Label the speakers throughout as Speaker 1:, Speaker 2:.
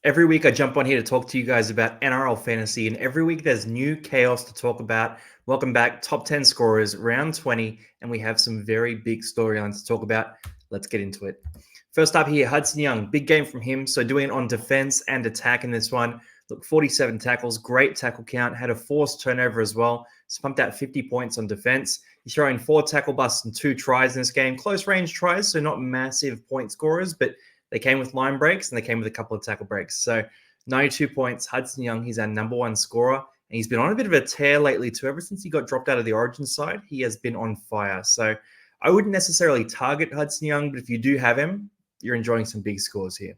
Speaker 1: Every week I jump on here to talk to you guys about NRL Fantasy, and every week there's new chaos to talk about. Welcome back, top 10 scorers, round 20, and we have some very big storylines to talk about. Let's get into it. First up here, Hudson Young, big game from him. So doing it on defense and attack in this one. Look, 47 tackles, great tackle count, had a forced turnover as well. So pumped out 50 points on defense. He's throwing 4 tackle busts and 2 tries in this game. Close range tries, so not massive point scorers, but they came with line breaks and they came with a couple of tackle breaks. So 92 points. Hudson Young, he's our number one scorer. And he's been on a bit of a tear lately too. Ever since he got dropped out of the Origin side, he has been on fire. So I wouldn't necessarily target Hudson Young, but if you do have him, you're enjoying some big scores here.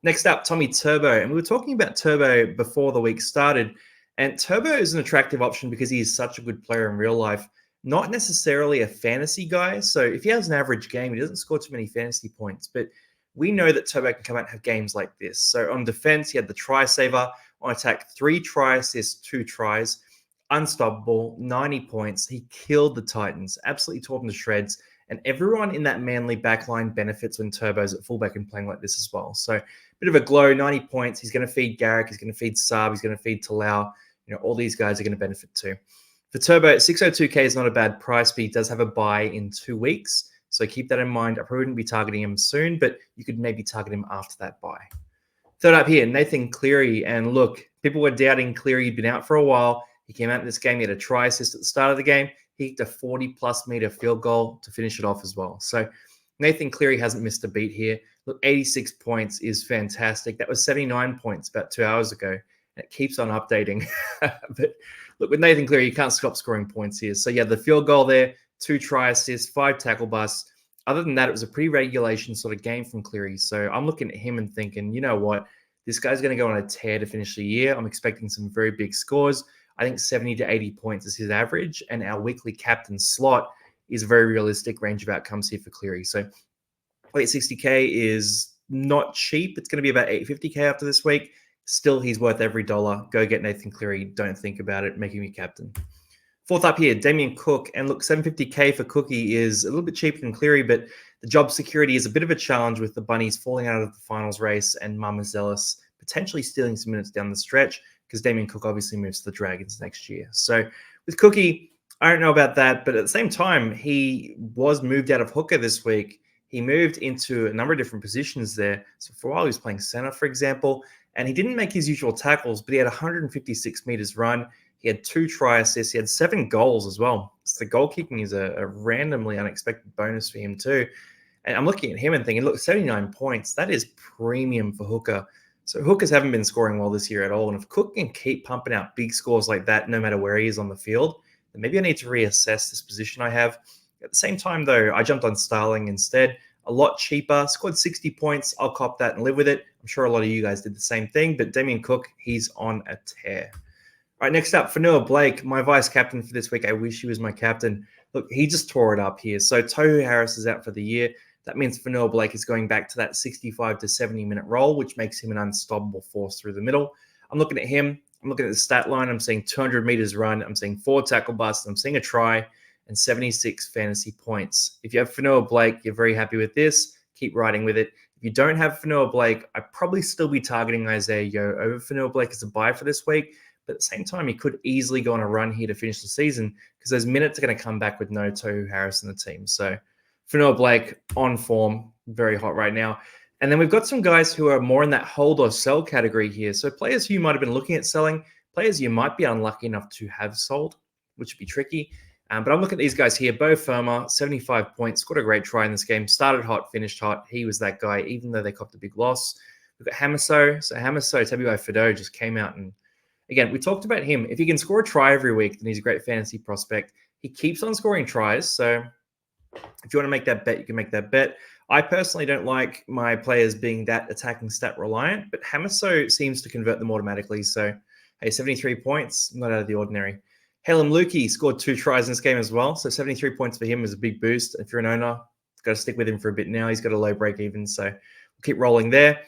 Speaker 1: Next up, Tommy Turbo. And we were talking about Turbo before the week started. And Turbo is an attractive option because he is such a good player in real life. Not necessarily a fantasy guy. So if he has an average game, he doesn't score too many fantasy points. But we know that Turbo can come out and have games like this. So on defense, he had the try saver. On attack, 3 try assists, 2 tries. Unstoppable, 90 points. He killed the Titans, absolutely tore them to shreds. And everyone in that Manly backline benefits when Turbo's at fullback and playing like this as well. So bit of a glow, 90 points. He's going to feed Garrick. He's going to feed Saab. He's going to feed Talau. All these guys are going to benefit too. For Turbo, 602K is not a bad price, but he does have a buy in 2 weeks. So keep that in mind. I probably wouldn't be targeting him soon, but you could maybe target him after that buy. Third up here, Nathan Cleary. And look, people were doubting Cleary. He'd been out for a while. He came out in this game. He had a try assist at the start of the game. He kicked a 40-plus meter field goal to finish it off as well. So Nathan Cleary hasn't missed a beat here. Look, 86 points is fantastic. That was 79 points about 2 hours ago. And it keeps on updating. But look, with Nathan Cleary, you can't stop scoring points here. So yeah, the field goal there, 2 try assists, 5 tackle busts. Other than that, it was a pretty regulation sort of game from Cleary. So I'm looking at him and thinking, you know what? This guy's going to go on a tear to finish the year. I'm expecting some very big scores. I think 70 to 80 points is his average. And our weekly captain slot is a very realistic range of outcomes here for Cleary. So 860K is not cheap. It's going to be about 850K after this week. Still, he's worth every dollar. Go get Nathan Cleary. Don't think about it. Make him your captain. Fourth up here, Damien Cook. And look, 750K for Cookie is a little bit cheaper than Cleary, but the job security is a bit of a challenge with the Bunnies falling out of the finals race and Mama Zealous potentially stealing some minutes down the stretch because Damien Cook obviously moves to the Dragons next year. So with Cookie, I don't know about that, but at the same time, he was moved out of hooker this week. He moved into a number of different positions there. So for a while, he was playing center, for example, and he didn't make his usual tackles, but he had 156 meters run. He had 2 try assists. He had 7 goals as well. So the goal kicking is a randomly unexpected bonus for him too. And I'm looking at him and thinking, look, 79 points. That is premium for hooker. So hookers haven't been scoring well this year at all. And if Cook can keep pumping out big scores like that, no matter where he is on the field, then maybe I need to reassess this position I have. At the same time, though, I jumped on Starling instead. A lot cheaper, scored 60 points. I'll cop that and live with it. I'm sure a lot of you guys did the same thing, but Damien Cook, he's on a tear. All right, next up, Fanua Blake, my vice captain for this week. I wish he was my captain. Look, he just tore it up here. So Tohu Harris is out for the year. That means Fanua Blake is going back to that 65 to 70-minute role, which makes him an unstoppable force through the middle. I'm looking at him. I'm looking at the stat line. I'm seeing 200 meters run. I'm seeing 4 tackle busts. I'm seeing a try and 76 fantasy points. If you have Fanua Blake, you're very happy with this. Keep riding with it. If you don't have Fanua Blake, I'd probably still be targeting Isaiah Yeo over Fanua Blake as a buy for this week. But at the same time, he could easily go on a run here to finish the season because those minutes are going to come back with no Tohu Harris in the team. So Fanua Blake on form, very hot right now. And then we've got some guys who are more in that hold or sell category here. So players who you might have been looking at selling, players you might be unlucky enough to have sold, which would be tricky. But I'm looking at these guys here. Bo Firma, 75 points, scored a great try in this game. Started hot, finished hot. He was that guy, even though they copped a big loss. We've got Hamaso. So Hamaso, Tabuai Fido just came out and, again, we talked about him. If he can score a try every week, then he's a great fantasy prospect. He keeps on scoring tries. So if you want to make that bet, you can make that bet. I personally don't like my players being that attacking stat reliant, but Hamaso seems to convert them automatically. So, hey, 73 points, not out of the ordinary. Halem Lukey scored 2 tries in this game as well. So 73 points for him is a big boost. If you're an owner, got to stick with him for a bit now. He's got a low break even. So we'll keep rolling there.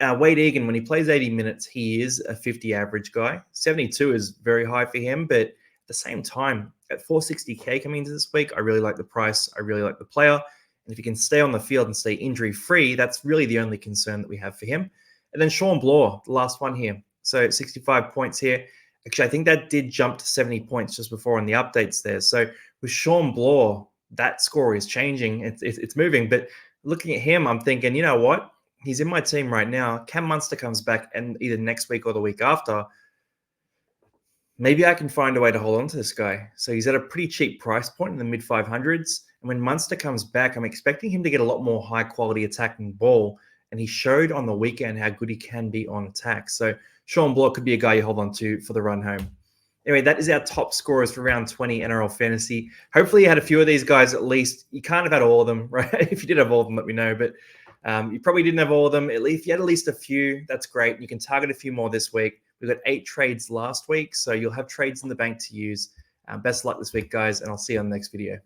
Speaker 1: Wade Egan, when he plays 80 minutes, he is a 50 average guy. 72 is very high for him, but at the same time, at 460K coming into this week, I really like the price. I really like the player. And if he can stay on the field and stay injury-free, that's really the only concern that we have for him. And then Sean Bloor, the last one here. So 65 points here. Actually, I think that did jump to 70 points just before on the updates there. So with Sean Bloor, that score is changing. It's moving. But looking at him, I'm thinking, you know what? He's in my team right now. Cam Munster comes back and either next week or the week after. Maybe I can find a way to hold on to this guy. So he's at a pretty cheap price point in the mid 500s. And when Munster comes back, I'm expecting him to get a lot more high quality attacking ball. And he showed on the weekend how good he can be on attack. So Sean Bloor could be a guy you hold on to for the run home. Anyway, that is our top scorers for round 20 NRL Fantasy. Hopefully you had a few of these guys at least. You can't have had all of them, right? If you did have all of them, let me know. But you probably didn't have all of them. At least if you had at least a few, that's great. You can target a few more this week. We got 8 trades last week, so you'll have trades in the bank to use. Best of luck this week, guys, and I'll see you on the next video.